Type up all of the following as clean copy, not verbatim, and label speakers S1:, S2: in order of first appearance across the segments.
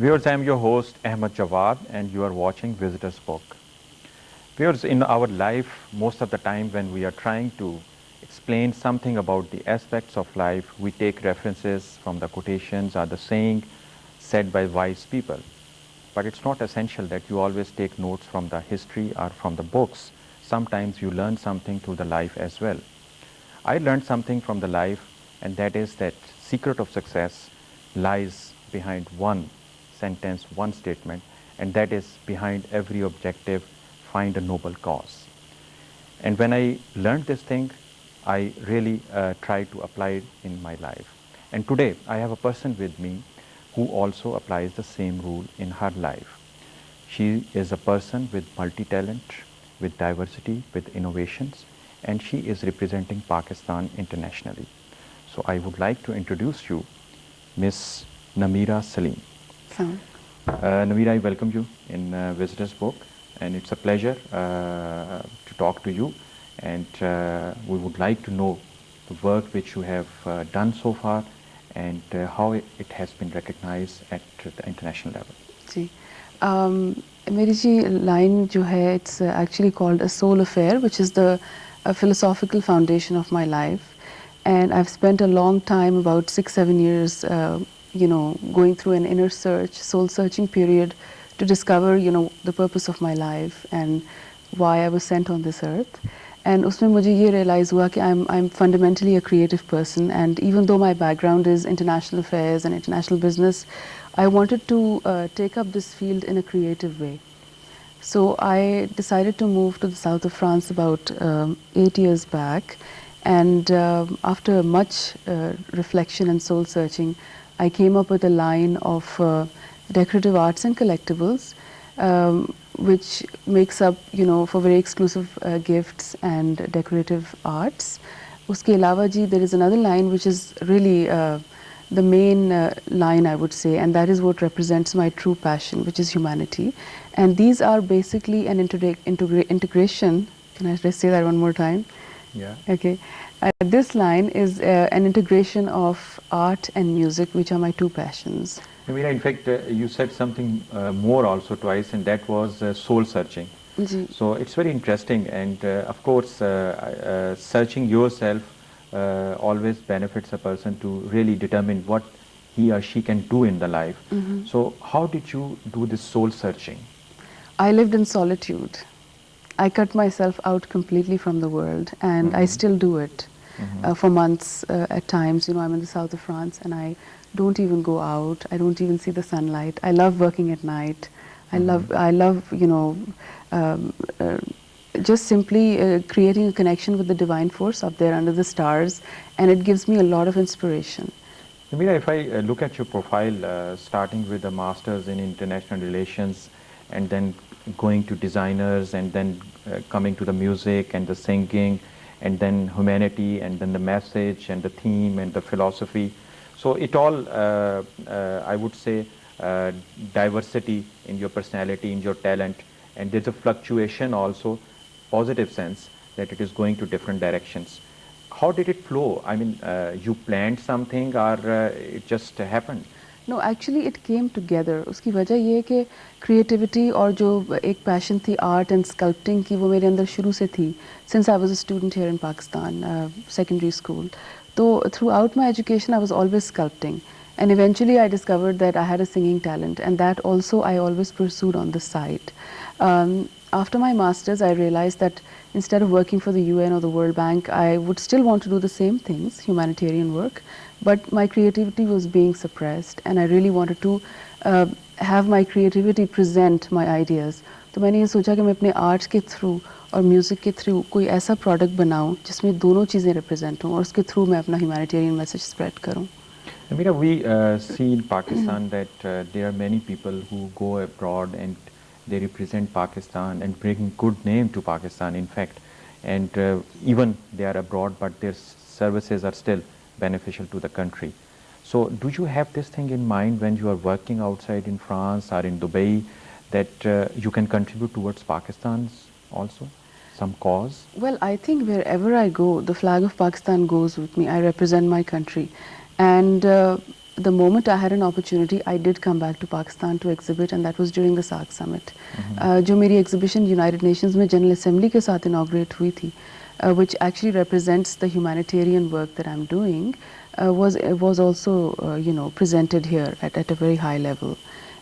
S1: Viewers, I am your host Ahmad Jawad and you are watching Visitor's Book. Viewers, in our life, most of the time when we are trying to explain something about the aspects of life, we take references from the quotations or the saying said by wise people. But it's not essential that you always take notes from the history or from the books. Sometimes you learn something through the life as well. I learned something from the life, and that is that secret of success lies behind one sentence, one statement, and that is behind every objective, find a noble cause. And when I learned this thing, I really tried to apply it in my life. And today I have a person with me who also applies the same rule in her life. She is a person with multi-talent, with diversity, with innovations, and she is representing Pakistan internationally. So I would like to introduce you Miss Namira Salim. Namira, I welcome you in Visitor's Book, and it's a pleasure to talk to you, and we would like to know the work which you have done so far and how it has been recognized at the international level.
S2: जी मेरी जी line जो है, it's actually called a soul affair, which is the philosophical foundation of my life, and I've spent a long time, about 6-7 years, going through an inner search, soul searching period to discover, the purpose of my life and why I was sent on this earth. And उसमें मुझे ये realize हुआ कि I'm fundamentally a creative person, and even though my background is international affairs and international business, I wanted to take up this field in a creative way. So I decided to move to the south of France about 8 years back, and after much reflection and soul searching, I came up with a line of decorative arts and collectibles, which makes up, for very exclusive gifts and decorative arts. Uske alawa ji, there is another line which is really the main line, I would say, and that is what represents my true passion, which is humanity. And these are basically an integration. Can I just say that one more time?
S1: Yeah.
S2: Okay. This line is an integration of art and music, which are my two passions.
S1: Namira, in fact, you said something more also twice, and that was soul searching. So it's very interesting, and of course, searching yourself always benefits a person to really determine what he or she can do in the life. So how did you do this soul searching?
S2: I lived in solitude. I cut myself out completely from the world, and I still do it for months at times. I'm in the south of France, and I don't even go out. I don't even see the sunlight. I love working at night. I love, just simply creating a connection with the divine force up there under the stars, and it gives me a lot of inspiration.
S1: Namira, if I look at your profile, starting with a master's in international relations, and then going to designers, and then coming to the music and the singing, and then humanity, and then the message and the theme and the philosophy. So it all, I would say, diversity in your personality, in your talent, and there's a fluctuation also, positive sense, that it is going to different directions. How did it flow? I mean, you planned something, or it just happened?
S2: No, actually it came together. उसकी वजह ये है कि creativity और जो एक passion थी art and sculpting की, वो मेरे अंदर शुरू से थी. Since I was a student here in Pakistan, secondary school. So throughout my education I was always sculpting, and eventually I discovered that I had a singing talent, and that also I always pursued on the side. After my masters, I realized that instead of working for the UN or the World Bank, I would still want to do the same things, humanitarian work, but my creativity was being suppressed, and I really wanted to have my creativity present my ideas. तो मैंने ये सोचा कि मैं अपने art के through और music के थ्रू कोई ऐसा प्रोडक्ट बनाऊं जिसमें दोनों चीज़ें रिप्रेजेंट हों, और उसके थ्रू मैं अपना humanitarian message spread करूं.
S1: Namira, we see in Pakistan that there are many people who go abroad and they represent Pakistan and bring good name to Pakistan, in fact, and even they are abroad, but their services are still beneficial to the country. So do you have this thing in mind when you are working outside in France or in Dubai, that you can contribute towards Pakistan's also, some cause?
S2: Well, I think wherever I go, the flag of Pakistan goes with me. I represent my country. And the moment I had an opportunity, I did come back to Pakistan to exhibit, and that was during the SAARC summit. जो मेरी exhibition United Nations में General Assembly के साथ inaugurate हुई थी, which actually represents the humanitarian work that I'm doing, was also presented here at a very high level,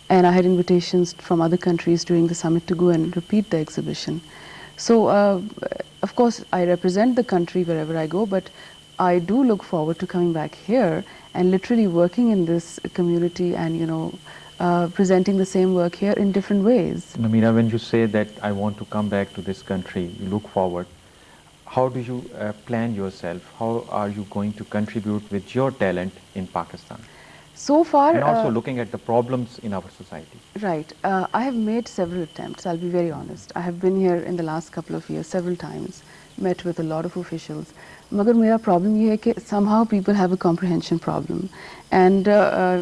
S2: and I had invitations from other countries during the summit to go and repeat the exhibition. So of course I represent the country wherever I go, but I do look forward to coming back here and literally working in this community and presenting the same work here in different ways.
S1: Namira, when you say that I want to come back to this country, you look forward, how do you plan yourself? How are you going to contribute with your talent in Pakistan?
S2: So far,
S1: and also looking at the problems in our society.
S2: Right. I have made several attempts, I'll be very honest. I have been here in the last couple of years several times, met with a lot of officials. Magar mera problem ye hai ki somehow people have a comprehension problem, and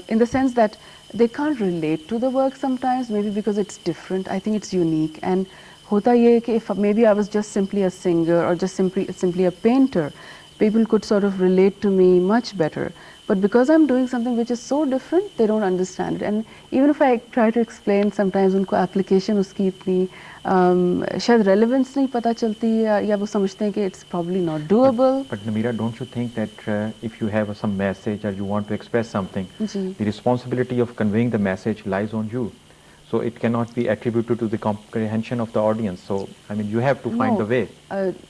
S2: in the sense that they can't relate to the work sometimes, maybe because it's different. I think it's unique, and hota ye hai ki if maybe I was just simply a singer or just simply a painter, people could sort of relate to me much better. But because I'm doing something which is so different, they don't understand it. And even if I try to explain, sometimes उनको application उसकी इतनी शायद relevance नहीं पता चलती या वो समझते हैं कि it's probably not doable.
S1: But Namira, don't you think that if you have some message or you want to express something, the responsibility of conveying the message lies on you? So it cannot be attributed to the comprehension of the audience. So, I mean, you have to find the way.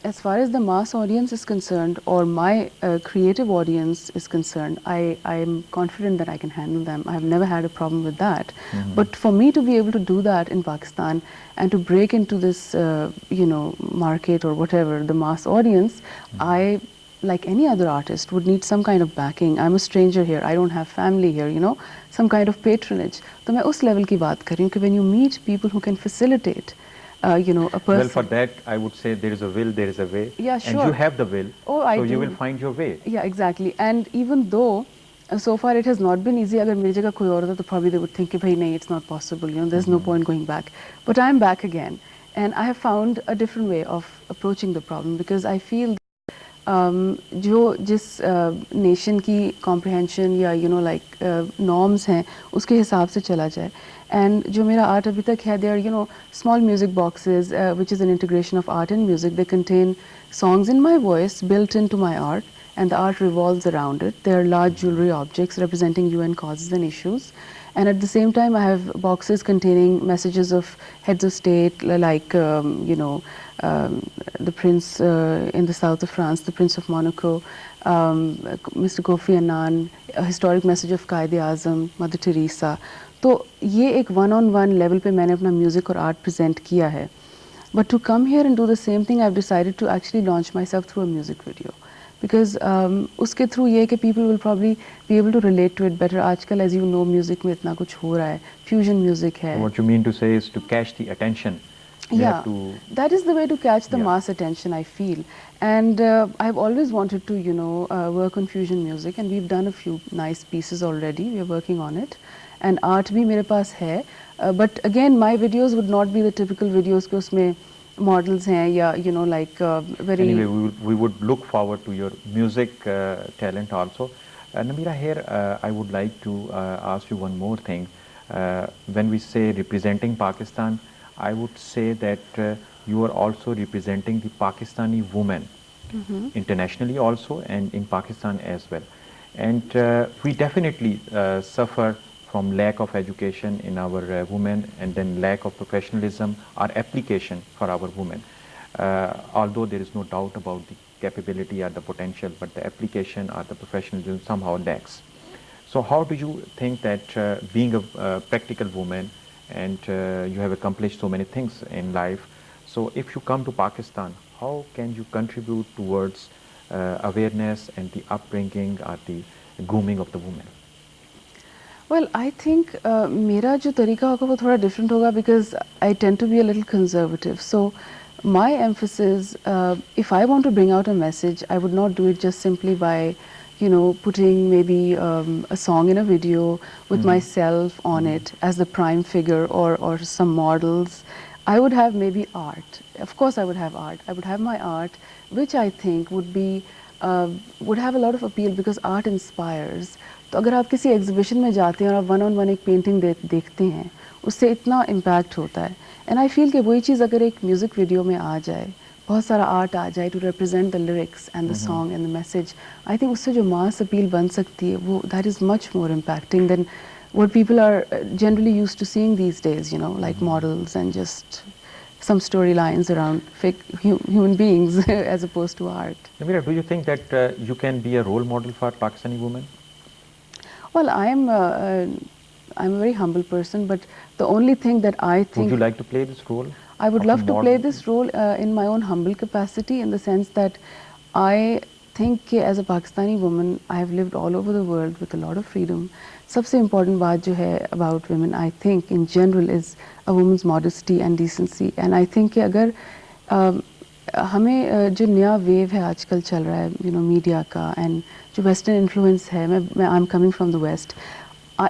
S2: As far as the mass audience is concerned, or my creative audience is concerned, I am confident that I can handle them. I have never had a problem with that. But for me to be able to do that in Pakistan and to break into this, market or whatever, the mass audience, I, like any other artist, would need some kind of backing. I'm a stranger here. I don't have family here, some kind of patronage. So मैं उस level की बात कर रही हूँ कि when you meet people who can facilitate, a person.
S1: Well, for that, I would say there is a will, there is a way.
S2: Yeah, sure.
S1: And you have the will.
S2: Oh, I
S1: so
S2: do.
S1: you will find your way.
S2: Yeah, exactly. And even though so far it has not been easy, अगर मेरी जगह कोई और होता तो probably they would think कि भाई नहीं, it's not possible. There's no point going back. But I'm back again, and I have found a different way of approaching the problem, because I feel जो जिस नेशन की comprehension या norms हैं उसके हिसाब से चला जाए. एंड जो मेरा आर्ट अभी तक है, they are small music boxes which is an integration of art and music. They contain songs in my voice built into my art, and the art revolves around it. They are large jewelry objects representing UN causes and issues. And at the same time, I have boxes containing messages of heads of state, like, the Prince in the south of France, the Prince of Monaco, Mr. Kofi Annan, a historic message of Quaid-e-Azam, Mother Teresa. तो ये एक one-on-one level पे मैंने अपना music और art present किया है. But to come here and do the same thing, I've decided to actually launch myself through a music video. Because उसके through ये कि people will probably be able to relate to it better. आजकल, as you know, music में इतना कुछ हो रहा है, fusion music है.
S1: So what you mean to say is to catch the attention.
S2: Yeah, that is the way to catch the mass attention, I feel. And I've always wanted to, work on fusion music, and we've done a few nice pieces already. We're working on it. And art भी मेरे पास है. But again, my videos would not be the typical videos कि उसमें models हैं या very.
S1: Anyway, we would look forward to your music talent also. Namira, here I would like to ask you one more thing. When we say representing Pakistan, I would say that you are also representing the Pakistani women internationally also, and in Pakistan as well. And we definitely suffer from lack of education in our women, and then lack of professionalism or application for our women. Although there is no doubt about the capability or the potential, but the application or the professionalism somehow lacks. So how do you think that being a practical woman, and you have accomplished so many things in life, so if you come to Pakistan, how can you contribute towards awareness and the upbringing or the grooming of the women?
S2: Well, I think मेरा जो तरीका होगा वो थोड़ा different होगा, because I tend to be a little conservative. So my emphasis, if I want to bring out a message, I would not do it just simply by, putting maybe a song in a video with myself on it as the prime figure, or some models. I would have maybe art. Of course I would have art. I would have my art, which I think would be would have a lot of appeal because art inspires. तो अगर आप किसी exhibition में जाते हैं और आप one on one एक पेंटिंग देखते हैं, उससे इतना इम्पैक्ट होता है. एंड आई फील कि वही चीज़ अगर एक म्यूज़िक वीडियो में आ जाए, बहुत सारा आर्ट आ जाए to represent the lyrics and the song and the message, I think उससे जो मास अपील बन सकती है वो that is much more impacting than what people are generally used to seeing these days, you know, like models and just some storylines around fake human beings as opposed to art.
S1: Namira, do you think that you can be a role model for Pakistani women?
S2: Well, I'm a very humble person, but the only thing that I think...
S1: Would you like to play this role?
S2: I would love to play this role in my own humble capacity, in the sense that I think as a Pakistani woman, I have lived all over the world with a lot of freedom. सबसे important बात जो है about women, I think in general, is a woman's modesty and decency. And I think कि अगर हमें जो नया wave है आजकल चल रहा है, you know, media का, and जो western influence है, I'm coming from the west,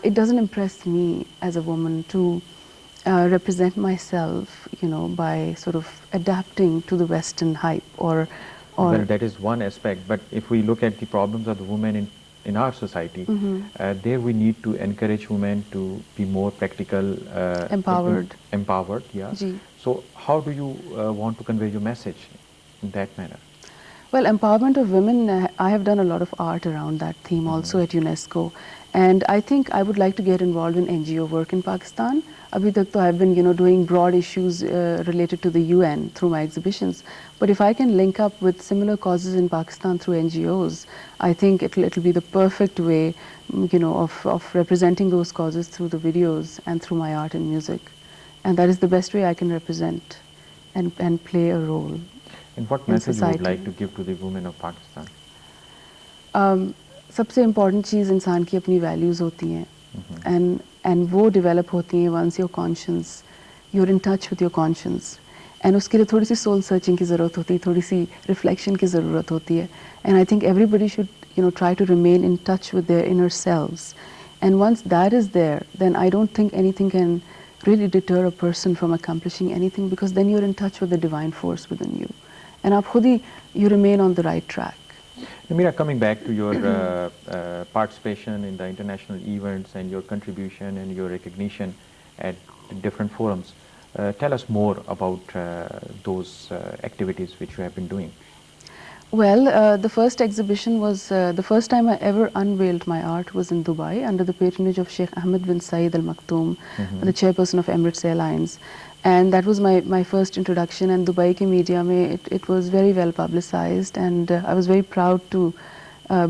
S2: it doesn't impress me as a woman to represent myself, you know, by sort of adapting to the western hype or
S1: well, that is one aspect, but if we look at the problems of the women in our society, there we need to encourage women to be more practical, empowered, yeah.
S2: Ji.
S1: So how do you want to convey your message in that manner?
S2: Well, empowerment of women, I have done a lot of art around that theme also at UNESCO, and I think I would like to get involved in NGO work in Pakistan. Abhi tak to I've been, you know, doing broad issues related to the UN through my exhibitions. But if I can link up with similar causes in Pakistan through NGOs, I think it'll be the perfect way, you know, of representing those causes through the videos and through my art and music. And that is the best way I can represent and play a role.
S1: And what message you would like to give to the women of Pakistan?
S2: सबसे important चीज़ इंसान की अपनी values होती हैं, and वो develop होती हैं once your conscience, you're in touch with your conscience, and उसके लिए थोड़ी सी soul searching की ज़रूरत होती है, थोड़ी सी reflection की ज़रूरत होती है, and I think everybody should, you know, try to remain in touch with their inner selves, and once that is there, then I don't think anything can really deter a person from accomplishing anything, because then you're in touch with the divine force within you, and आप खुद ही you remain on the right track.
S1: Namira, coming back to your participation in the international events and your contribution and your recognition at different forums, tell us more about those activities which you have been doing.
S2: Well, the first exhibition was, the first time I ever unveiled my art was in Dubai under the patronage of Sheikh Ahmed bin Saeed Al Maktoum, the chairperson of Emirates Airlines. And that was my first introduction, and Dubai ke media mein it was very well publicized, and I was very proud to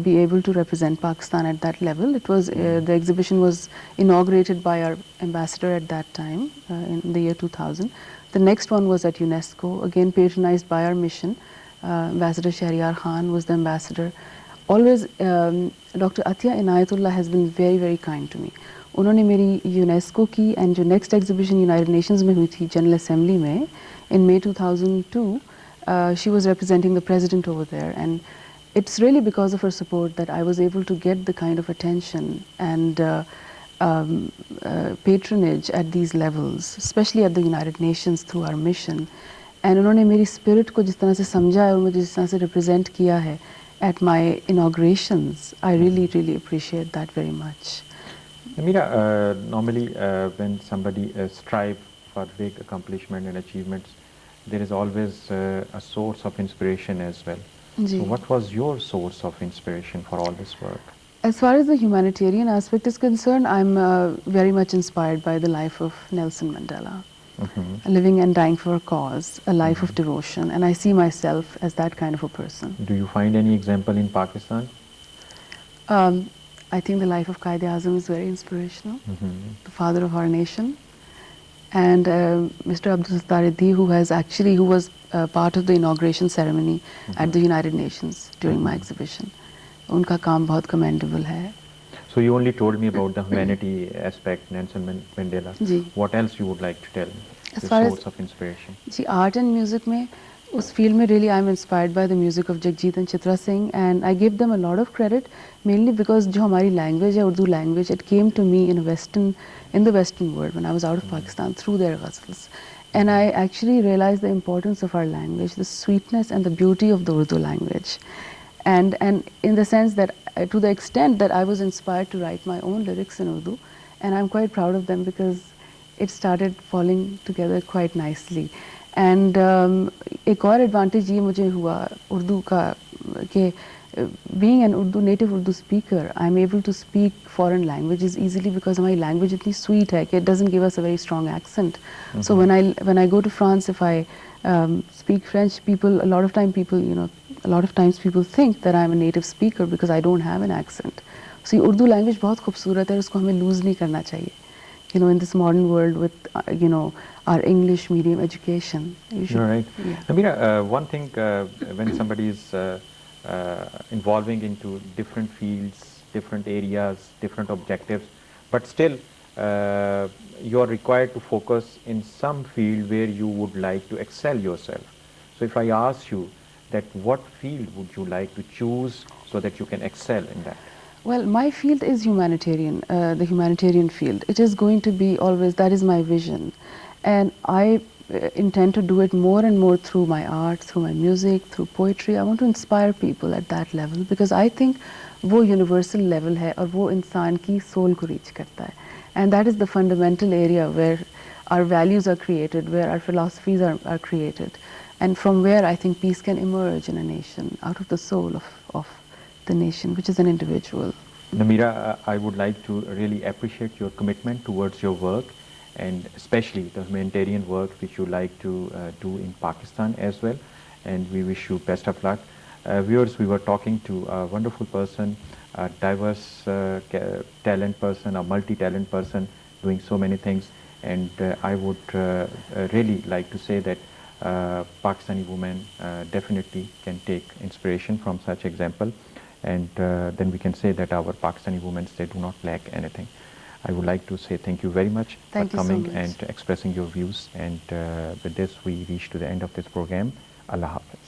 S2: be able to represent Pakistan at that level. It was, the exhibition was inaugurated by our ambassador at that time, in the year 2000. The next one was at UNESCO, again patronized by our mission. Ambassador Shahryar Khan was the ambassador. Always, Dr. Athiya Inayatullah has been very, very kind to me. उन्होंने मेरी UNESCO की and जो next exhibition United Nations में हुई थी general assembly में इन May 2002, she was representing the president over there, and it's really because of her support that I was able to get the kind of attention and patronage at these levels, especially at the United Nations through our mission. And उन्होंने मेरी spirit को जिस तरह से समझा है और मुझे जिस तरह से represent किया है at my inaugurations, I really, really appreciate that very much.
S1: Namira, normally when somebody strives for big accomplishment and achievements, there is always a source of inspiration as well. So what was your source of inspiration for all this work?
S2: As far as the humanitarian aspect is concerned, I'm very much inspired by the life of Nelson Mandela. Living and dying for a cause, a life of devotion, and I see myself as that kind of a person.
S1: Do you find any example in Pakistan?
S2: I think the life of Quaid-e-Azam is very inspirational, the father of our nation. And Mr. Abdul Sattar Iddi, who was part of the inauguration ceremony at the United Nations during my exhibition. Unka kaam bahut commendable hai.
S1: So you only told me about the humanity aspect, Nelson Mandela.
S2: Ji.
S1: What else you would like to tell me?
S2: As
S1: The
S2: far as
S1: source of inspiration.
S2: Ji, art and music में उस field में really I'm inspired by the music of Jagjit and Chitra Singh, and I give them a lot of credit mainly because जो हमारी language है Urdu language, it came to me in the Western world when I was out of Pakistan through their ghazals, and I actually realized the importance of our language, the sweetness and the beauty of the Urdu language. and in the sense that to the extent that I was inspired to write my own lyrics in Urdu, and I'm quite proud of them because it started falling together quite nicely. And एक और advantage ये मुझे हुआ उर्दू का कि being an native Urdu speaker, I'm able to speak foreign languages easily because my language is sweet hai, it doesn't give us a very strong accent. So when I go to France, if I speak French, people, a lot of times people think that I'm a native speaker because I don't have an accent. So ये Urdu language बहुत खूबसूरत है, उसको हमें lose नहीं करना चाहिए. In this modern world with, our English medium education.
S1: You're right.
S2: Yeah.
S1: Namira, one thing when somebody is involving into different fields, different areas, different objectives, but still you are required to focus in some field where you would like to excel yourself. So if I ask you that what field would you like to choose so that you can excel in that?
S2: Well, my field is humanitarian, the humanitarian field. It is going to be always, that is my vision. And I intend to do it more and more through my art, through my music, through poetry. I want to inspire people at that level because I think वो universal level है और वो इंसान की soul को reach करता है. And that is the fundamental area where our values are created, where our philosophies are created. And from where I think peace can emerge in a nation, out of the soul of the nation, which is an individual.
S1: Namira, I would like to really appreciate your commitment towards your work, and especially the humanitarian work which you like to do in Pakistan as well, and we wish you best of luck. Viewers, we were talking to a wonderful person, a diverse talent person, a multi-talent person doing so many things, and I would really like to say that Pakistani women definitely can take inspiration from such example, and then we can say that our Pakistani women, they do not lack anything. I would like to say thank you very much for coming and expressing your views, and with this we reach to the end of this program. Allah Hafiz.